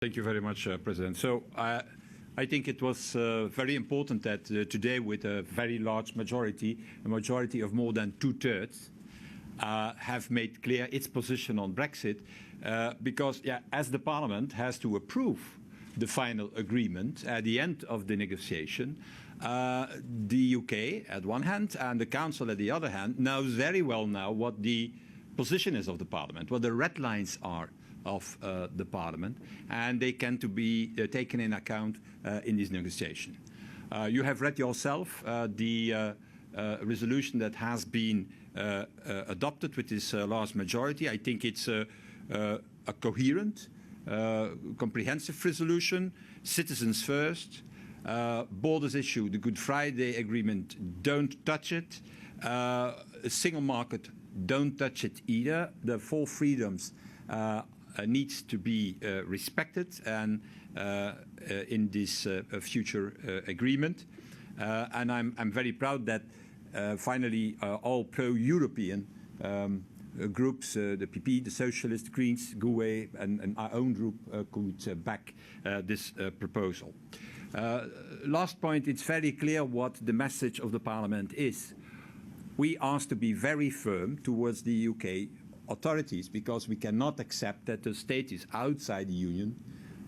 Thank you very much, President. So I think it was very important that today, with a very large majority, a majority of more than 2/3, have made clear its position on Brexit, because as the Parliament has to approve the final agreement at the end of the negotiation, the UK at one hand and the Council at the other hand knows very well now what the position is of the Parliament, what the red lines are of the Parliament, and they can to be taken in account in this negotiation. You have read yourself the resolution that has been adopted with this large majority. I think it's a coherent, comprehensive resolution. Citizens first, borders issue, the Good Friday Agreement, don't touch it. A single market, don't touch it either. The 4 freedoms needs to be respected and in this future agreement. And I'm very proud that finally all pro-European groups, the PP, the Socialists, Greens, GUE, and our own group could back this proposal. Last point, it's very clear what the message of the Parliament is. We ask to be very firm towards the UK authorities, because we cannot accept that the status outside the Union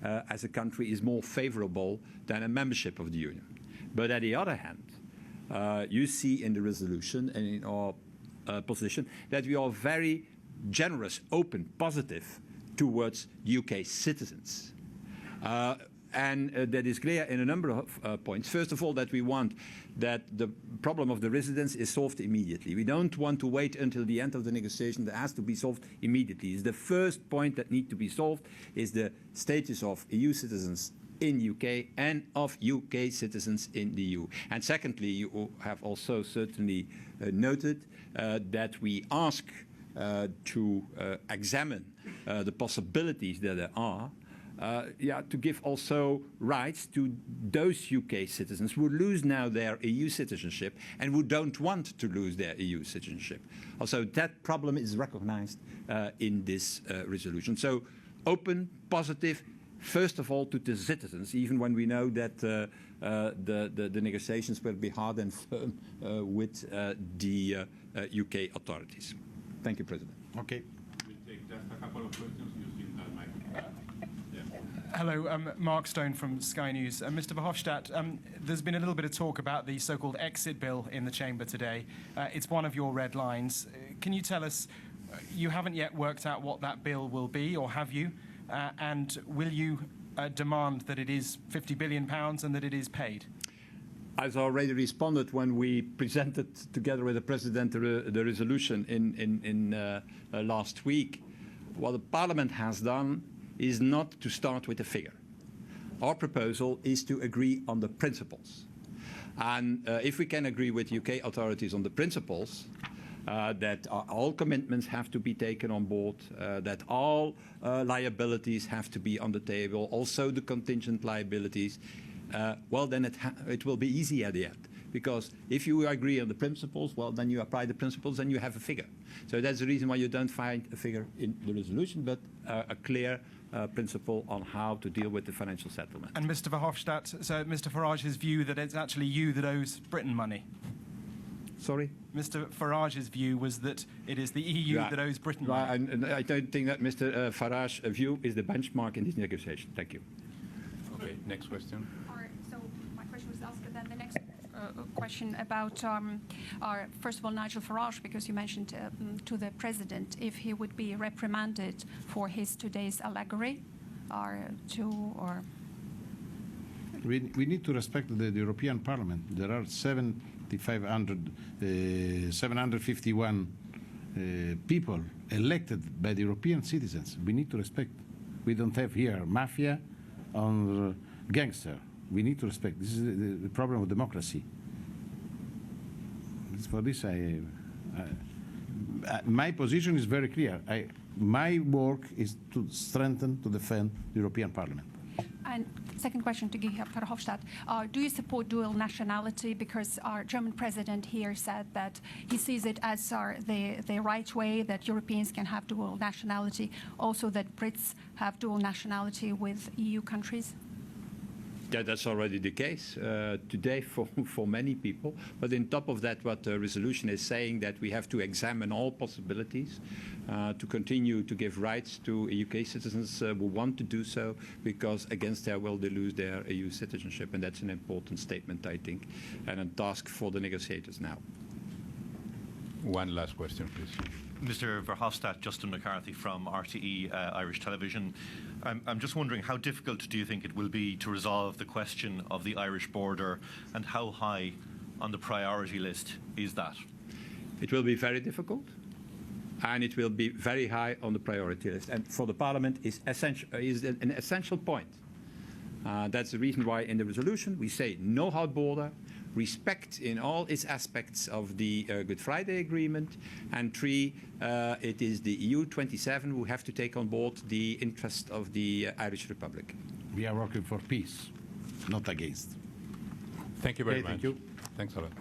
as a country is more favorable than a membership of the Union. But on the other hand, you see in the resolution and in our position that we are very generous, open, positive towards UK citizens. And that is clear in a number of points. First of all, that we want that the problem of the residents is solved immediately. We don't want to wait until the end of the negotiation. That has to be solved immediately. It's the first point that needs to be solved is the status of EU citizens in UK and of UK citizens in the EU. And secondly, you have also certainly noted that we ask to examine the possibilities that there are to give also rights to those UK citizens who lose now their EU citizenship and who don't want to lose their EU citizenship. Also, that problem is recognized in this resolution. So, open, positive, first of all to the citizens, even when we know that the negotiations will be hard and firm with the UK authorities. Thank you, President. Okay. We'll take just a couple of questions using that microphone. Hello, Mark Stone from Sky News. Mr. Verhofstadt, there's been a little bit of talk about the so-called exit bill in the chamber today. It's one of your red lines. Can you tell us, you haven't yet worked out what that bill will be, or have you? And will you demand that it is £50 billion and that it is paid? As I already responded when we presented together with the President the resolution in last week, what the Parliament has done is not to start with a figure. Our proposal is to agree on the principles. And if we can agree with UK authorities on the principles, that all commitments have to be taken on board, that all liabilities have to be on the table, also the contingent liabilities, well, then it will be easy at the end. Because if you agree on the principles, well, then you apply the principles and you have a figure. So that's the reason why you don't find a figure in the resolution, but a clear principle on how to deal with the financial settlement. And Mr. Verhofstadt, so Mr. Farage's view that it's actually you that owes Britain money? Sorry? Mr. Farage's view was that it is the EU that owes Britain money. And I don't think that Mr. Farage's view is the benchmark in this negotiation. Thank you. Okay, next question. So my question was asked, but then the next question about, first of all, Nigel Farage, because you mentioned to the President if he would be reprimanded for his today's allegory, We need to respect the European Parliament. There are 751 people elected by the European citizens. We need to respect. We don't have here mafia or gangster. We need to respect. This is the problem of democracy. For this, my position is very clear. My work is to strengthen, to defend the European Parliament. And second question to Guy Verhofstadt. Do you support dual nationality? Because our German president here said that he sees it as the right way that Europeans can have dual nationality, also that Brits have dual nationality with EU countries? Yeah, that's already the case today for many people. But on top of that, what the resolution is saying, that we have to examine all possibilities to continue to give rights to UK citizens who want to do so, because against their will they lose their EU citizenship. And that's an important statement, I think, and a task for the negotiators now. One last question, please. Mr. Verhofstadt, Justin McCarthy from RTE Irish Television. I'm just wondering, how difficult do you think it will be to resolve the question of the Irish border, and how high on the priority list is that? It will be very difficult, and it will be very high on the priority list. And for the Parliament is an essential point. That's the reason why in the resolution we say no hard border, respect in all its aspects of the Good Friday Agreement, and 3, it is the EU 27 who have to take on board the interest of the Irish Republic. We are working for peace, not against. Thank you very Okay, much. thank you. Thanks a lot.